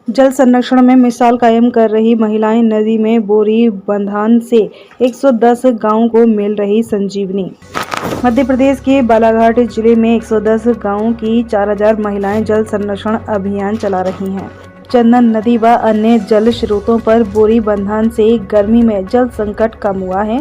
जल संरक्षण में मिसाल कायम कर रही महिलाएं, नदी में बोरी बंधान से 110 गांवों को मिल रही संजीवनी। मध्य प्रदेश के बालाघाट जिले में 110 गांवों की 4000 महिलाएं जल संरक्षण अभियान चला रही हैं। चंदन नदी व अन्य जल स्रोतों पर बोरी बंधान से गर्मी में जल संकट कम हुआ है।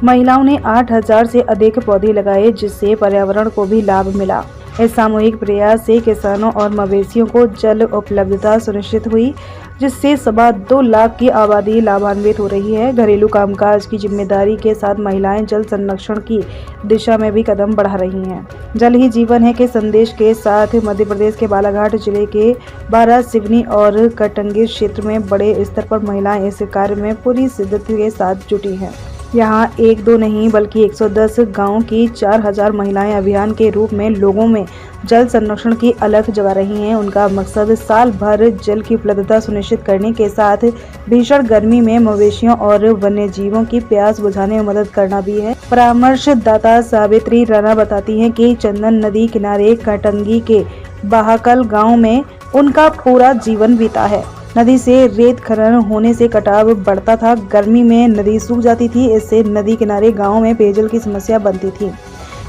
महिलाओं ने 8000 से अधिक पौधे लगाए, जिससे पर्यावरण को भी लाभ मिला। इस सामूहिक प्रयास से किसानों और मवेशियों को जल उपलब्धता सुनिश्चित हुई, जिससे 2.25 लाख की आबादी लाभान्वित हो रही है। घरेलू कामकाज की जिम्मेदारी के साथ महिलाएं जल संरक्षण की दिशा में भी कदम बढ़ा रही हैं। जल ही जीवन है के संदेश के साथ मध्य प्रदेश के बालाघाट जिले के बारा, सिवनी और कटंगी क्षेत्र में बड़े स्तर पर महिलाएं इस कार्य में पूरी शिद्दत के साथ जुटी हैं। यहाँ 1-2 नहीं बल्कि 110 गांवों की 4000 महिलाएं अभियान के रूप में लोगों में जल संरक्षण की अलख जगा रही हैं। उनका मकसद साल भर जल की उपलब्धता सुनिश्चित करने के साथ भीषण गर्मी में मवेशियों और वन्य जीवों की प्यास बुझाने में मदद करना भी है। परामर्शदाता सावित्री राणा बताती हैं कि चंदन नदी किनारे कटंगी के बहाकल गाँव में उनका पूरा जीवन बीता है। नदी से रेत खनन होने से कटाव बढ़ता था। गर्मी में नदी सूख जाती थी। इससे नदी किनारे गांव में पेयजल की समस्या बनती थी।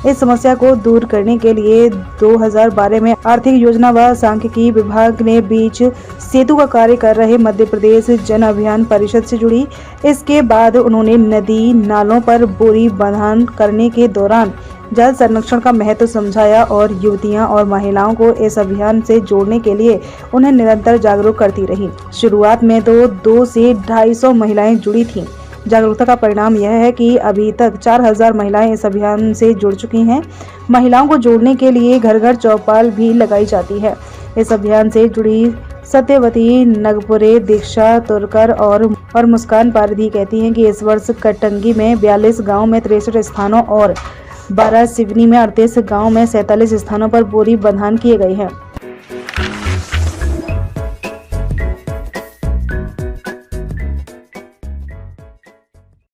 इस समस्या को दूर करने के लिए 2012 में आर्थिक योजना व सांख्यिकी विभाग ने बीच सेतु का कार्य कर रहे मध्य प्रदेश जन अभियान परिषद से जुड़ी। इसके बाद उन्होंने नदी नालों पर बोरी बंधान करने के दौरान जल संरक्षण का महत्व समझाया और युवतियां और महिलाओं को इस अभियान से जोड़ने के लिए उन्हें निरंतर जागरूक करती रही। शुरुआत में तो 200 से 250 महिलाएं जुड़ी थीं। जागरूकता का परिणाम यह है कि अभी तक 4000 महिलाएं इस अभियान से जुड़ चुकी हैं। महिलाओं को जोड़ने के लिए घर घर चौपाल भी लगाई जाती है। इस अभियान से जुड़ी सत्यवती नगपुरे, दीक्षा तुरकर और मुस्कान पारधी कहती हैं कि इस वर्ष कटंगी में 42 गाँव में 63 स्थानों और बारा, सिवनी में 38 गाँव में 47 स्थानों पर बोरी बंधान किए गए हैं।